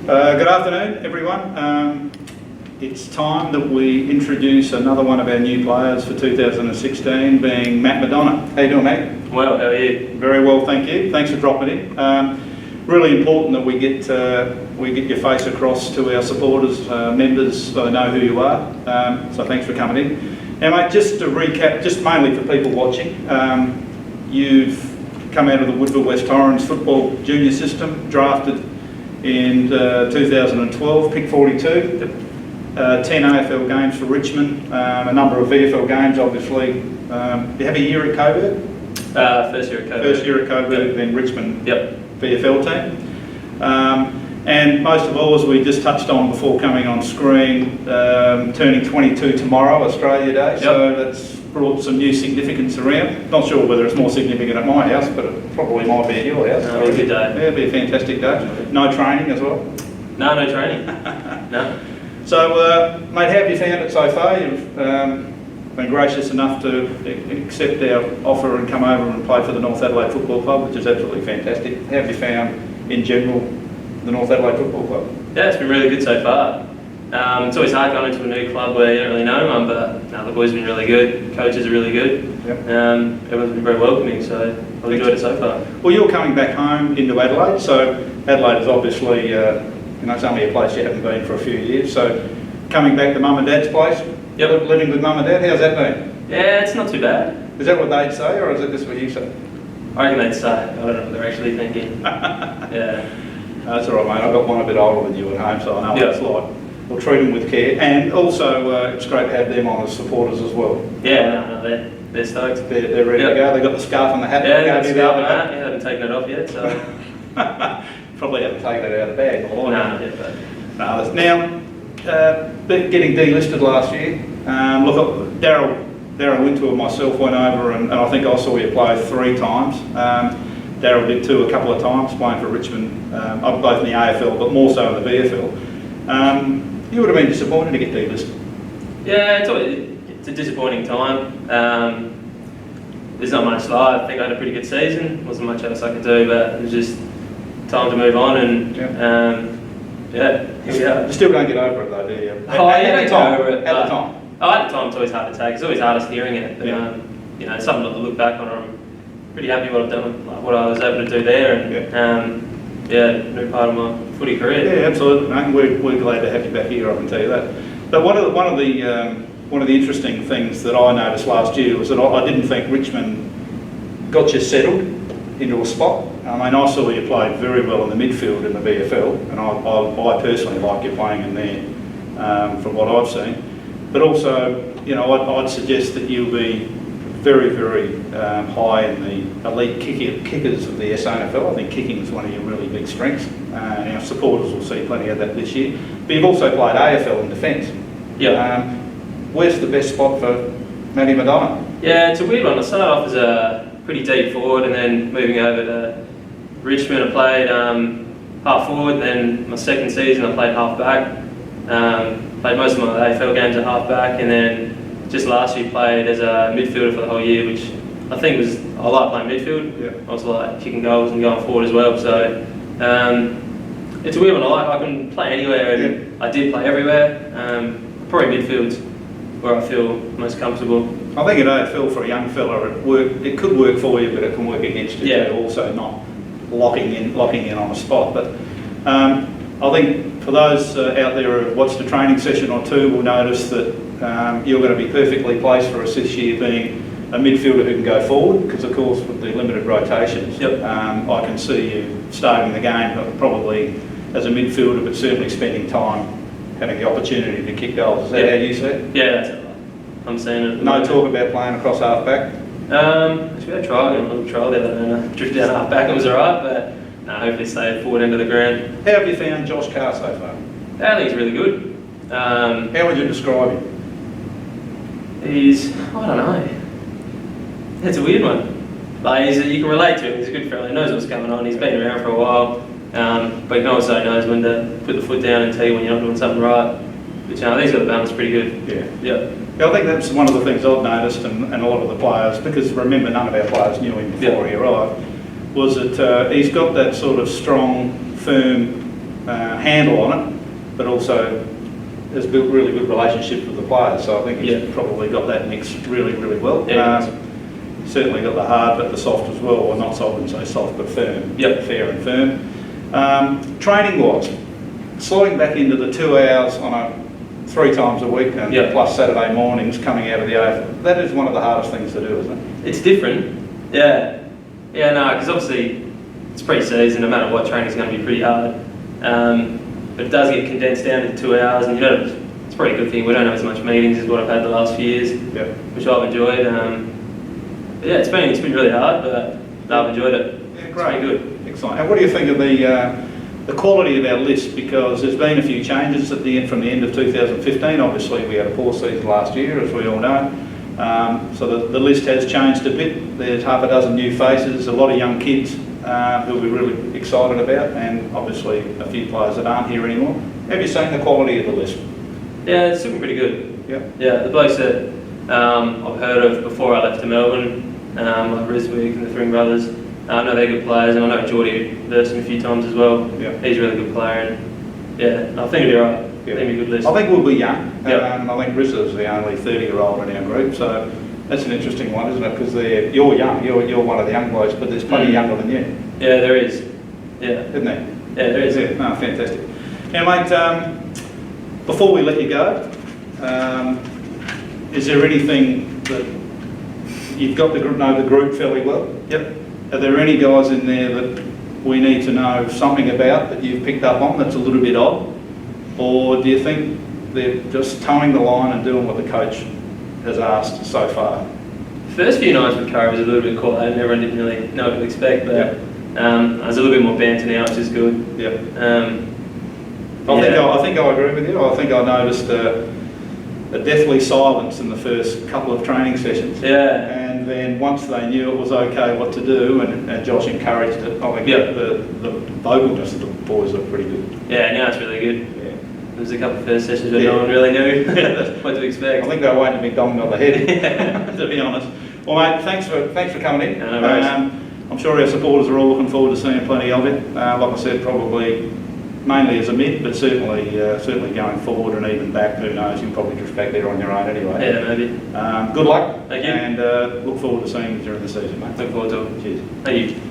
Good afternoon, everyone. It's time that we introduce another one of our new players for 2016, being Matt McDonough. How you doing, Matt? Well, how are you? Very well, thank you. Thanks for dropping in. Really important that we get your face across to our supporters, members, so they know who you are. So thanks for coming in. Now, mate, just to recap, just mainly for people watching, you've come out of the Woodville West Torrens football junior system, drafted in 2012, pick 42. 10 AFL games for Richmond, a number of VFL games, obviously. You have a year at Coburg? First year at Coburg. First year at Coburg, then Richmond VFL team. And most of all, as we just touched on before coming on screen, turning 22 tomorrow, Australia Day, so that's brought some new significance around. Not sure whether it's more significant at my house, but it probably might be at your house. It'll be a good day. Yeah, it'll be a fantastic day. No training as well? No training. No. So, mate, how have you found it so far? You've been gracious enough to accept our offer and come over and play for the North Adelaide Football Club, which is absolutely fantastic. How have you found, in general, the North Adelaide Football Club? Yeah, it's been really good so far. It's always hard going into a new club where you don't really know anyone, but no, the boys have been really good, coaches are really good. Yep. Everyone's been very welcoming, so I've enjoyed it so far. Well, you're coming back home into Adelaide, so Adelaide is obviously it's only a place you haven't been for a few years, so coming back to Mum and Dad's place, living with Mum and Dad, how's that been? Yeah, it's not too bad. Is that what they'd say, or is it just what you say? I reckon they'd say. I don't know what they're actually thinking. Yeah. That's all right, mate. I've got one a bit older than you at home, so I know what it's like. We'll treat them with care, and also it's great to have them on as supporters as well. Yeah, they're stoked. They're ready to go. They've got the scarf and the hat. Yeah, they've got the scarf and the hat. Yeah, they haven't taken it off yet, so... Probably haven't taken it out of the bag. No. Now, getting delisted last year. Look, Daryl Wintour and myself went over, and I think I saw you play 3 times. Daryl did too a couple of times, playing for Richmond, both in the AFL, but more so in the VFL. You would have been disappointed to get delisted. Yeah, it's a disappointing time. There's not much live. I think I had a pretty good season. Wasn't much else I could do, but it was just time to move on, and here we are. You still don't get over it though, do you? You don't get over it. At the time? At the time it's always hard to take. It's always hardest hearing it. But, it's something to look back on. I'm pretty happy what I've done, what I was able to do there, and new part of my footy career. Yeah, absolutely, mate. We're glad to have you back here, I can tell you that. But one of the interesting things that I noticed last year was that I didn't think Richmond got you settled into a spot. I mean, I saw you play very well in the midfield in the VFL, and I personally like you playing in there from what I've seen. But also, I'd suggest that you'll be very, very high in the elite kickers of the SANFL. I think kicking is one of your really big strengths, and our supporters will see plenty of that this year. But you've also played AFL in defence. Yeah. Where's the best spot for Matty McDonough? Yeah, it's a weird one. I started off as a pretty deep forward, and then moving over to Richmond, I played half forward. Then my second season, I played half back. Played most of my AFL games at half back, and then just last year played as a midfielder for the whole year, which I think I like playing midfield. Yeah. I also like kicking goals and going forward as well. So it's a weird one. I can play anywhere, and I did play everywhere. Probably midfield's where I feel most comfortable. I think at AFL for a young fella, it could work for you, but it can work against you too. Also, not locking in on a spot. But I think for those out there who watched a training session or two will notice that you're going to be perfectly placed for us this year, being a midfielder who can go forward, because of course with the limited rotations, I can see you starting the game probably as a midfielder, but certainly spending time having the opportunity to kick goals. Is that how you see it? Yeah, that's it. I'm seeing it. No talk about playing across half back? Actually, we had a little trial the other day, and I drifted down half back, it was alright, but hopefully stay forward end of the ground. How have you found Josh Carr so far? I think he's really good. How would you describe him? I don't know. It's a weird one. Like, you can relate to him, he's a good fella, he knows what's going on, he's been around for a while, but he also knows when to put the foot down and tell you when you're not doing something right. Which I think he's got the balance pretty good. Yeah, I think that's one of the things I've noticed, and a lot of the players, because remember none of our players knew him before he arrived, was that he's got that sort of strong, firm handle on it, but also has built really good relationships with the players. So I think he's probably got that mix really, really well. Yeah, certainly got the hard but the soft as well, or not soft and say soft but firm. Yep. Fair and firm. Training wise, slotting back into the 2 hours on a 3 times a week and plus Saturday mornings coming out of the AFL, that is one of the hardest things to do, isn't it? It's different. Yeah. Yeah, no, because obviously it's pre-season, no matter what, training's going to be pretty hard. But it does get condensed down to 2 hours, and it's a pretty good thing. We don't have as much meetings as what I've had the last few years, which I've enjoyed. But yeah, it's been really hard, but I've enjoyed it. Yeah, great. It's been good. Excellent. And what do you think of the quality of our list? Because there's been a few changes from the end of 2015. Obviously, we had a poor season last year, as we all know. So the list has changed a bit. There's half a dozen new faces, a lot of young kids who we're really excited about, and obviously a few players that aren't here anymore. Have you seen the quality of the list? Yeah, it's looking pretty good. Yeah. Yeah, the blokes that I've heard of before I left to Melbourne, like Riswick and the Thring brothers, I know they're good players, and I know Geordie versed him a few times as well. Yeah. He's a really good player, and yeah, I think it'll be alright. Yeah. It'll be a good list. I think we'll be young. Yep. I think Rizza's the only 30-year-old in our group, so that's an interesting one, isn't it? Because you're young, you're one of the young boys, but there's plenty younger than you. Yeah, there is. Yeah. Isn't there? Yeah, there is. Yeah. No, fantastic. Now, mate, before we let you go, is there anything that you've got to know the group fairly well? Yep. Are there any guys in there that we need to know something about that you've picked up on that's a little bit odd? Or do you think they're just towing the line and doing what the coach has asked so far? First few nights with Curry was a little bit quiet, and everyone didn't really know what to expect, but there's a little bit more banter now, which is good. Yeah. I think I agree with you. I think I noticed a deathly silence in the first couple of training sessions. Yeah. And then once they knew it was okay what to do, and Josh encouraged it, I think the vocalness of the boys looked pretty good. Yeah, now it's really good. Yeah. There was a couple of first sessions where no one really knew what to expect. I think they were waiting to be donged on the head, to be honest. Well, mate, thanks for coming in. No worries. I'm sure our supporters are all looking forward to seeing plenty of you. Like I said, probably mainly as a mid, but certainly going forward and even back, who knows, you'll probably drift back there on your own anyway. Yeah, maybe. Good luck. Thank you. And look forward to seeing you during the season, mate. Look forward to it. Cheers. Thank you.